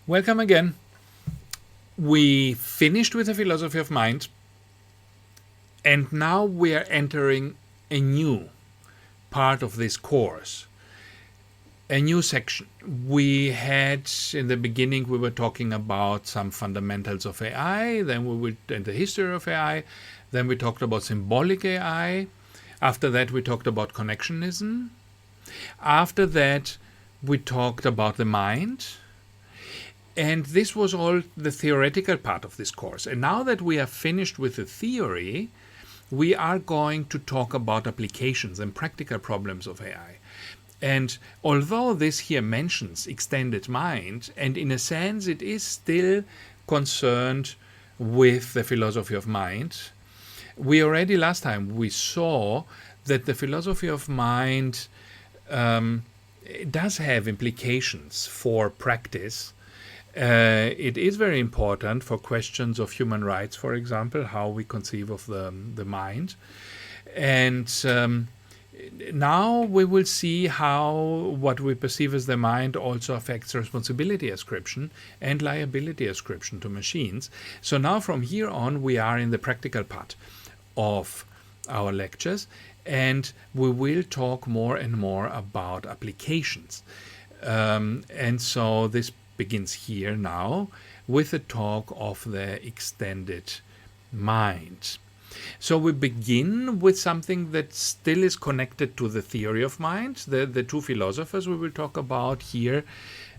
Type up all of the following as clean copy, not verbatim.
Welcome again. We finished with the philosophy of mind, and now we are entering a new part of this course, a new section. We had, in the beginning, we were talking about some fundamentals of AI, then we went into the history of AI, then we talked about symbolic AI. After that, we talked about connectionism. After that, we talked about the mind. And this was all the theoretical part of this course. And now that we are finished with the theory, we are going to talk about applications and practical problems of AI. And although this here mentions extended mind, and in a sense it is still concerned with the philosophy of mind, we already last time we saw that the philosophy of mind does have implications for practice. It is very important for questions of human rights, for example, how we conceive of the mind. And now we will see how what we perceive as the mind also affects responsibility ascription and liability ascription to machines. So now from here on, we are in the practical part of our lectures, and we will talk more and more about applications. And so this begins here now with the talk of the extended mind. So we begin with something that still is connected to the theory of mind. The two philosophers we will talk about here,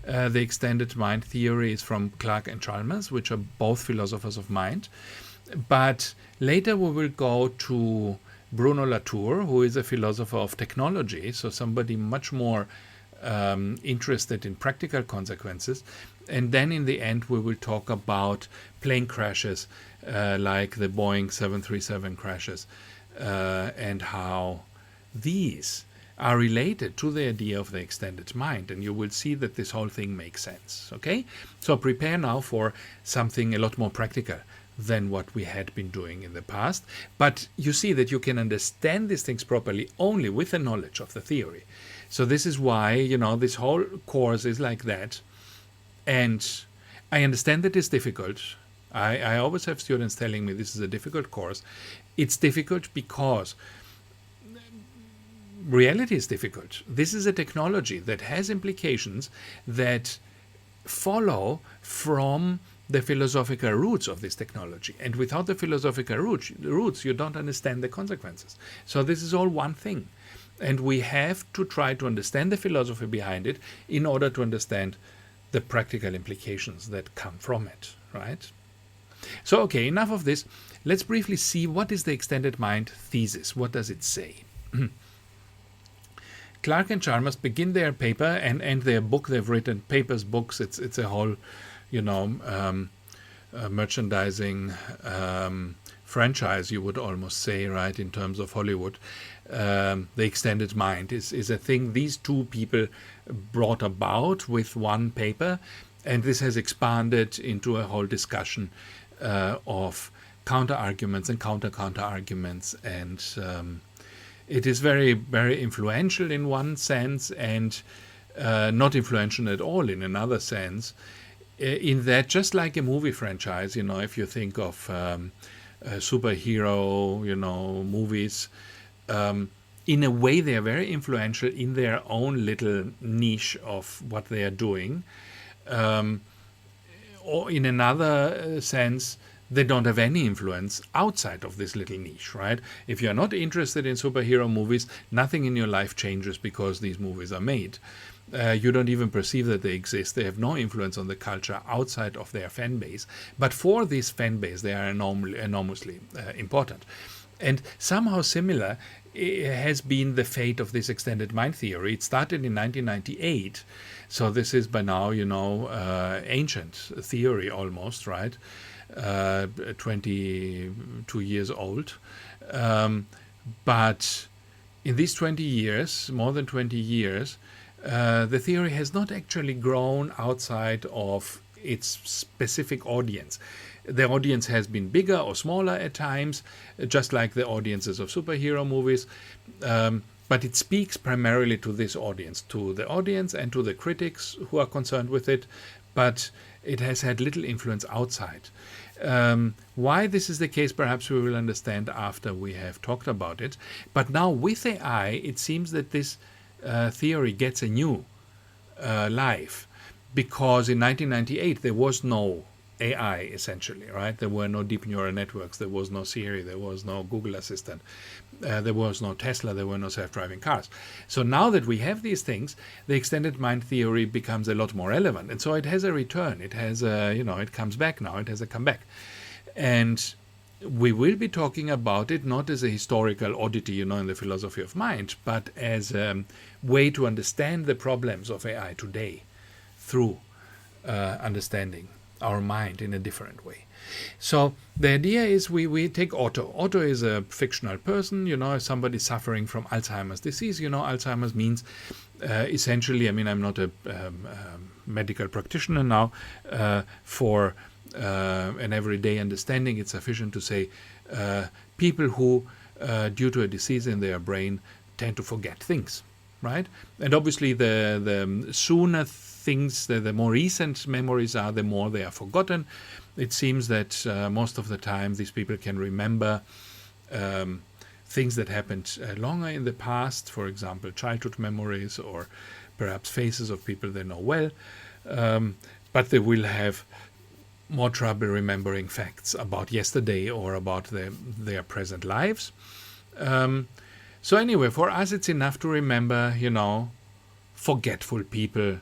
the extended mind theory is from Clark and Chalmers, which are both philosophers of mind. But later we will go to Bruno Latour, who is a philosopher of technology, so somebody much more interested in practical consequences. And then in the end we will talk about plane crashes like the Boeing 737 crashes and how these are related to the idea of the extended mind, and you will see that this whole thing makes sense. Okay, so prepare now for something a lot more practical than what we had been doing in the past, but you see that you can understand these things properly only with the knowledge of the theory. So this is why, this whole course is like that. And I understand that it's difficult. I always have students telling me this is a difficult course. It's difficult because reality is difficult. This is a technology that has implications that follow from the philosophical roots of this technology. And without the philosophical roots, you don't understand the consequences. So this is all one thing. And we have to try to understand the philosophy behind it in order to understand the practical implications that come from it, right? So, okay, enough of this. Let's briefly see what is the extended mind thesis. What does it say? Clark and Chalmers begin their paper and their book. They've written papers, books. It's a whole, merchandising franchise, you would almost say, right, in terms of Hollywood. The extended mind is a thing these two people brought about with one paper, and this has expanded into a whole discussion of counter-arguments and counter-arguments, and it is very, very influential in one sense and not influential at all in another sense, in that just like a movie franchise, if you think of superhero, movies, in a way they are very influential in their own little niche of what they are doing. Or in another sense, they don't have any influence outside of this little niche, right? If you're not interested in superhero movies, nothing in your life changes because these movies are made. You don't even perceive that they exist. They have no influence on the culture outside of their fan base. But for this fan base, they are enormously important. And somehow similar has been the fate of this extended mind theory. It started in 1998. So this is by now, ancient theory almost, right? 22 years old. But in these 20 years, more than 20 years, the theory has not actually grown outside of its specific audience. The audience has been bigger or smaller at times, just like the audiences of superhero movies. but it speaks primarily to this audience, to the audience and to the critics who are concerned with it, but it has had little influence outside. Why this is the case, perhaps we will understand after we have talked about it. But now with AI, it seems that this theory gets a new life, because in 1998 there was no AI essentially, right? There were no deep neural networks, there was no Siri, there was no Google Assistant, there was no Tesla, there were no self-driving cars. So now that we have these things, the extended mind theory becomes a lot more relevant, and so it has a return. It has a, it comes back now. It has a comeback, and we will be talking about it not as a historical oddity, in the philosophy of mind, but as a way to understand the problems of AI today through understanding our mind in a different way. So the idea is we take Otto. Otto is a fictional person, somebody suffering from Alzheimer's disease. Alzheimer's means essentially, I'm not a medical practitioner now. For an everyday understanding, it's sufficient to say people who, due to a disease in their brain, tend to forget things, right? And obviously the sooner things, the more recent memories are, the more they are forgotten. It seems that most of the time these people can remember things that happened longer in the past, for example, childhood memories or perhaps faces of people they know well, but they will have more trouble remembering facts about yesterday or about their present lives. So anyway, for us it's enough to remember, forgetful people,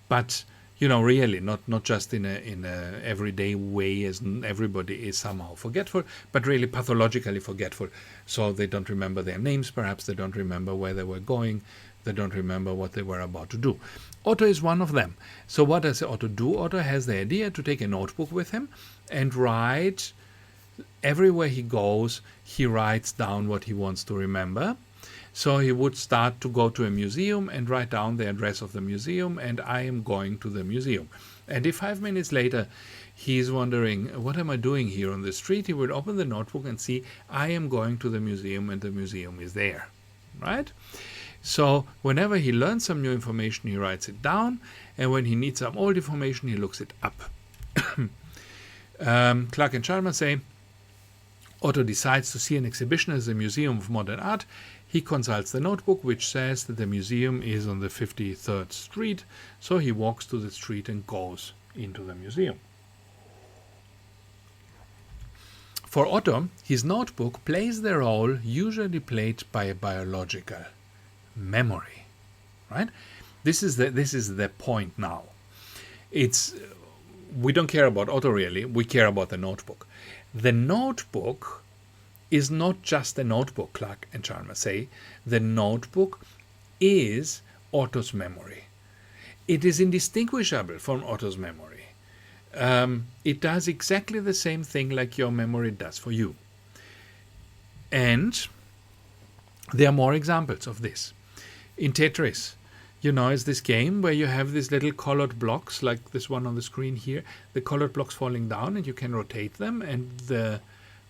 but really not just in a everyday way as everybody is somehow forgetful, but really pathologically forgetful. So they don't remember their names, perhaps they don't remember where they were going, they don't remember what they were about to do. Otto is one of them. So what does Otto do? Otto has the idea to take a notebook with him and write everywhere he goes. He writes down what he wants to remember. So he would start to go to a museum and write down the address of the museum, and I am going to the museum. And if 5 minutes later he's wondering, what am I doing here on the street, he would open the notebook and see, I am going to the museum, and the museum is there, right? So whenever he learns some new information, he writes it down, and when he needs some old information, he looks it up. Clark and Chalmers say, Otto decides to see an exhibition at the Museum of Modern Art. He consults the notebook, which says that the museum is on the 53rd Street, so he walks to the street and goes into the museum. For Otto, his notebook plays the role usually played by a biological memory, right? This is the point now. We don't care about Otto really, we care about the notebook. The notebook is not just a notebook, Clark and Chalmers say. The notebook is Otto's memory. It is indistinguishable from Otto's memory. It does exactly the same thing like your memory does for you. And there are more examples of this. In Tetris, is this game where you have these little colored blocks, like this one on the screen here, the colored blocks falling down, and you can rotate them, and the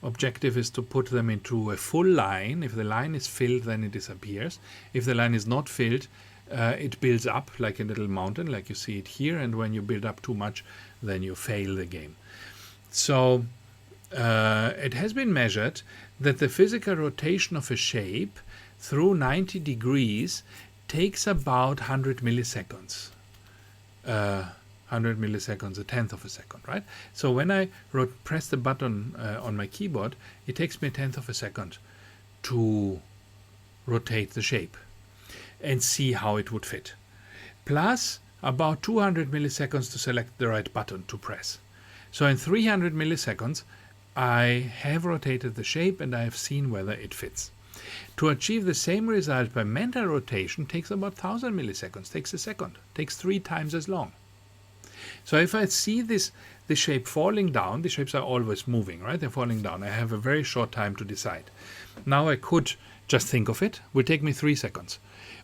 objective is to put them into a full line. If the line is filled, then it disappears. If the line is not filled, it builds up like a little mountain, like you see it here, and when you build up too much, then you fail the game. So it has been measured that the physical rotation of a shape through 90 degrees takes about 100 milliseconds. 100 milliseconds, a tenth of a second, right? So when I press the button on my keyboard, it takes me a tenth of a second to rotate the shape and see how it would fit. Plus about 200 milliseconds to select the right button to press. So in 300 milliseconds, I have rotated the shape and I have seen whether it fits. To achieve the same result by mental rotation takes about 1000 milliseconds, takes a second, takes 3 times as long. So if I see the shape falling down, the shapes are always moving, right? They're falling down. I have a very short time to decide. Now I could just think of it. It would take me 3 seconds.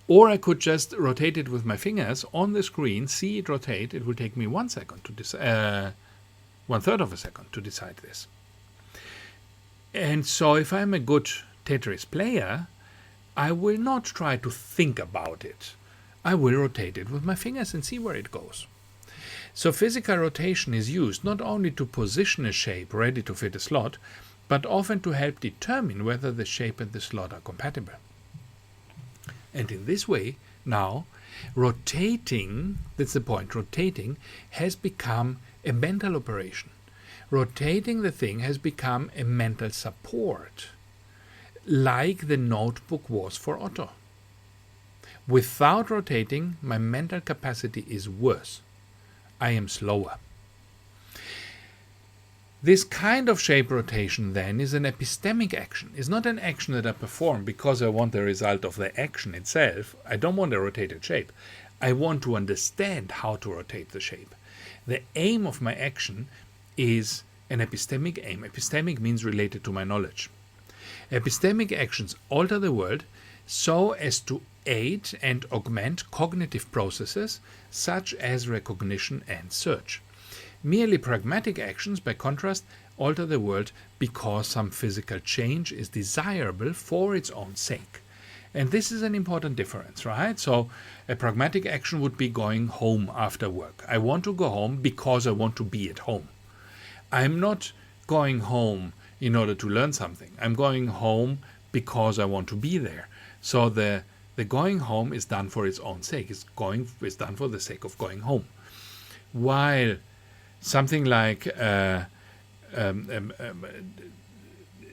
Or I could just rotate it with my fingers on the screen, see it rotate. It would take me 1 second to decide, 1/3 of a second to decide this. And so if I'm a good Tetris player, I will not try to think about it. I will rotate it with my fingers and see where it goes. So physical rotation is used not only to position a shape ready to fit a slot, but often to help determine whether the shape and the slot are compatible. And in this way, now, rotating, that's the point, rotating has become a mental operation. Rotating the thing has become a mental support, like the notebook was for Otto. Without rotating, my mental capacity is worse. I am slower. This kind of shape rotation then is an epistemic action. It's not an action that I perform because I want the result of the action itself. I don't want a rotated shape. I want to understand how to rotate the shape. The aim of my action is an epistemic aim. Epistemic means related to my knowledge. Epistemic actions alter the world so as to aid and augment cognitive processes such as recognition and search. Merely pragmatic actions, by contrast, alter the world because some physical change is desirable for its own sake. And this is an important difference, right? So a pragmatic action would be going home after work. I want to go home because I want to be at home. I'm not going home in order to learn something. I'm going home because I want to be there. So the going home is done for its own sake. It's done for the sake of going home. While something like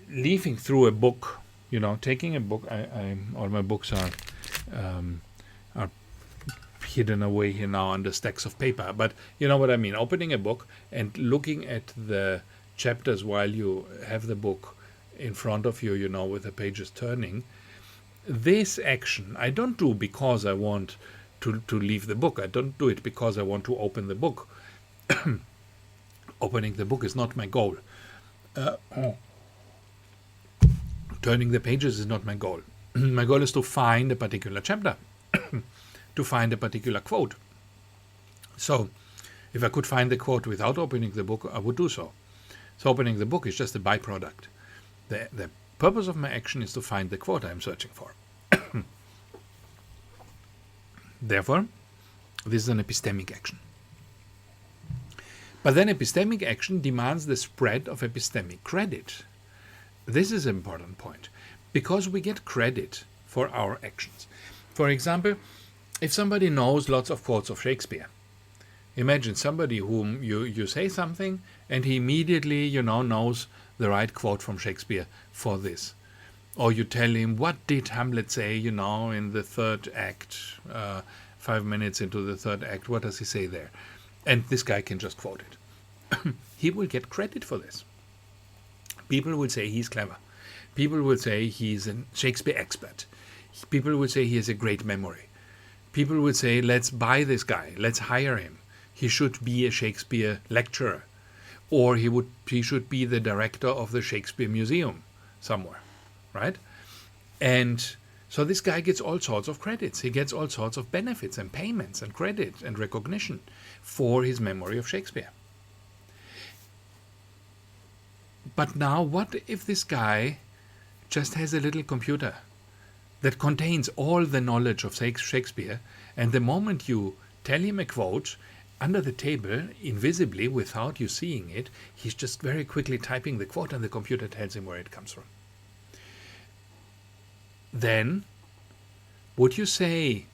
leafing through a book, taking a book. All my books are hidden away here now under stacks of paper. But you know what I mean. Opening a book and looking at the chapters while you have the book in front of you, with the pages turning. This action I don't do because I want to leave the book. I don't do it because I want to open the book. Opening the book is not my goal. Turning the pages is not my goal. My goal is to find a particular chapter, to find a particular quote. So, if I could find the quote without opening the book, I would do so. So opening the book is just a byproduct. The purpose of my action is to find the quote I am searching for. Therefore, this is an epistemic action. But then epistemic action demands the spread of epistemic credit. This is an important point, because we get credit for our actions. For example, if somebody knows lots of quotes of Shakespeare, imagine somebody whom you say something and he immediately, knows the right quote from Shakespeare for this. Or you tell him, what did Hamlet say, in the third act, 5 minutes into the third act, what does he say there? And this guy can just quote it. He will get credit for this. People will say he's clever. People will say he's a Shakespeare expert. People will say he has a great memory. People will say, let's buy this guy, let's hire him. He should be a Shakespeare lecturer. Or he should be the director of the Shakespeare Museum somewhere, right? And so this guy gets all sorts of credits. He gets all sorts of benefits and payments and credit and recognition for his memory of Shakespeare. But now, what if this guy just has a little computer that contains all the knowledge of Shakespeare, and the moment you tell him a quote, under the table, invisibly, without you seeing it, he's just very quickly typing the quote and the computer tells him where it comes from. Then, would you say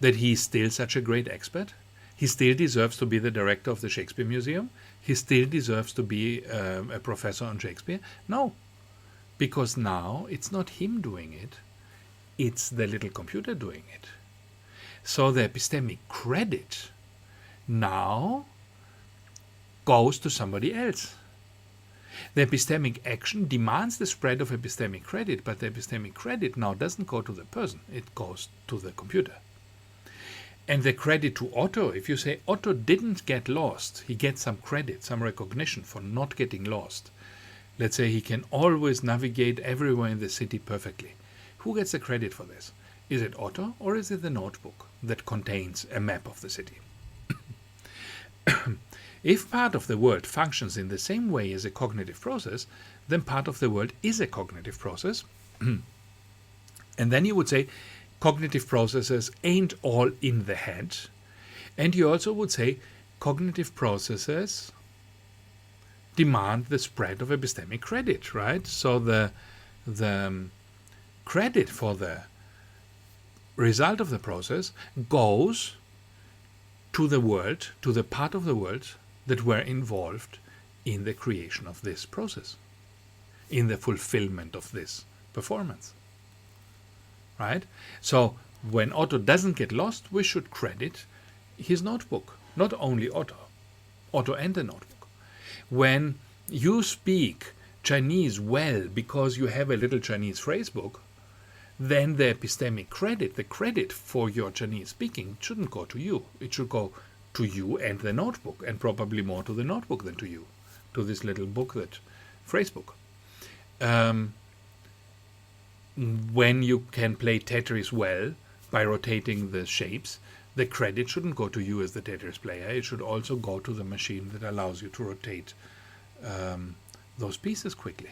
that he's still such a great expert? He still deserves to be the director of the Shakespeare Museum? He still deserves to be a professor on Shakespeare? No, because now it's not him doing it, it's the little computer doing it. So the epistemic credit now goes to somebody else. The epistemic action demands the spread of epistemic credit, but the epistemic credit now doesn't go to the person, it goes to the computer. And the credit to Otto, if you say Otto didn't get lost, he gets some credit, some recognition for not getting lost. Let's say he can always navigate everywhere in the city perfectly. Who gets the credit for this? Is it Otto or is it the notebook that contains a map of the city? If part of the world functions in the same way as a cognitive process, then part of the world is a cognitive process, And then you would say cognitive processes ain't all in the head. And you also would say cognitive processes demand the spread of epistemic credit, right? So the credit for the result of the process goes to the world, to the part of the world that were involved in the creation of this process, in the fulfillment of this performance, right? So when Otto doesn't get lost, we should credit his notebook, not only Otto and the notebook. When you speak Chinese well because you have a little Chinese phrase book, then the epistemic credit, the credit for your Chinese speaking, shouldn't go to you. It should go to you and the notebook, and probably more to the notebook than to you, to this little book, that phrase book. When you can play Tetris well by rotating the shapes, the credit shouldn't go to you as the Tetris player. It should also go to the machine that allows you to rotate those pieces quickly.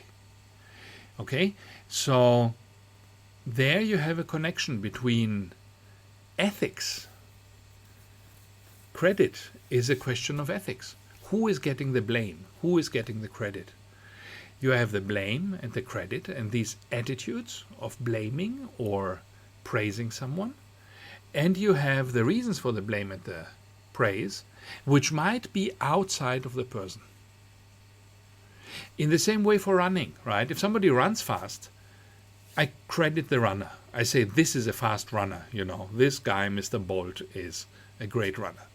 Okay, so there you have a connection between ethics. Credit is a question of ethics. Who is getting the blame? Who is getting the credit? You have the blame and the credit, and these attitudes of blaming or praising someone. And you have the reasons for the blame and the praise, which might be outside of the person. In the same way for running, right? If somebody runs fast, I credit the runner. I say, this is a fast runner, this guy, Mr. Bolt, is a great runner.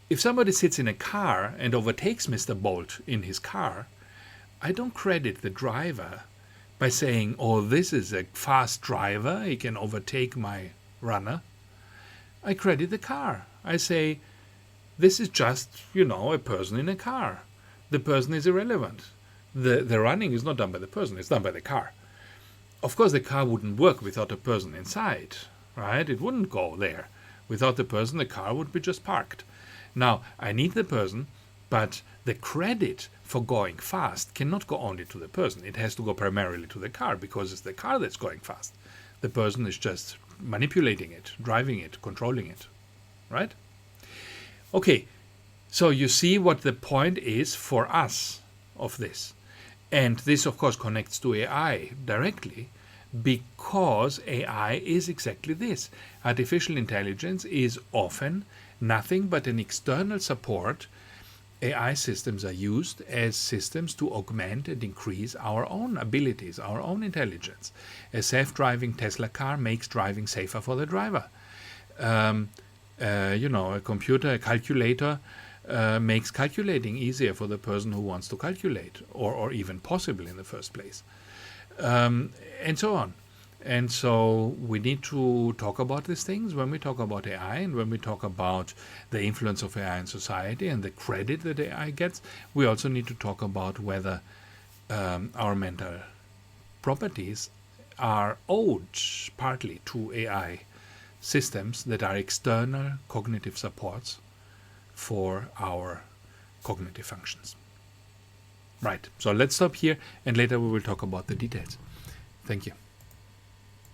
If somebody sits in a car and overtakes Mr. Bolt in his car, I don't credit the driver by saying, oh, this is a fast driver, he can overtake my runner. I credit the car. I say, this is just, a person in a car. The person is irrelevant. The running is not done by the person, it's done by the car. Of course, the car wouldn't work without a person inside, right? It wouldn't go there. Without the person, the car would be just parked. Now, I need the person, but the credit for going fast cannot go only to the person. It has to go primarily to the car, because it's the car that's going fast. The person is just manipulating it, driving it, controlling it, right? Okay, so you see what the point is for us of this. And this, of course, connects to AI directly, because AI is exactly this. Artificial intelligence is often nothing but an external support. AI systems are used as systems to augment and increase our own abilities, our own intelligence. A self-driving Tesla car makes driving safer for the driver. A computer, a calculator, makes calculating easier for the person who wants to calculate, or even possible in the first place, and so on. And so we need to talk about these things when we talk about AI, and when we talk about the influence of AI in society and the credit that AI gets. We also need to talk about whether our mental properties are owed partly to AI systems that are external cognitive supports for our cognitive functions. Right, so let's stop here, and later we will talk about the details. Thank you.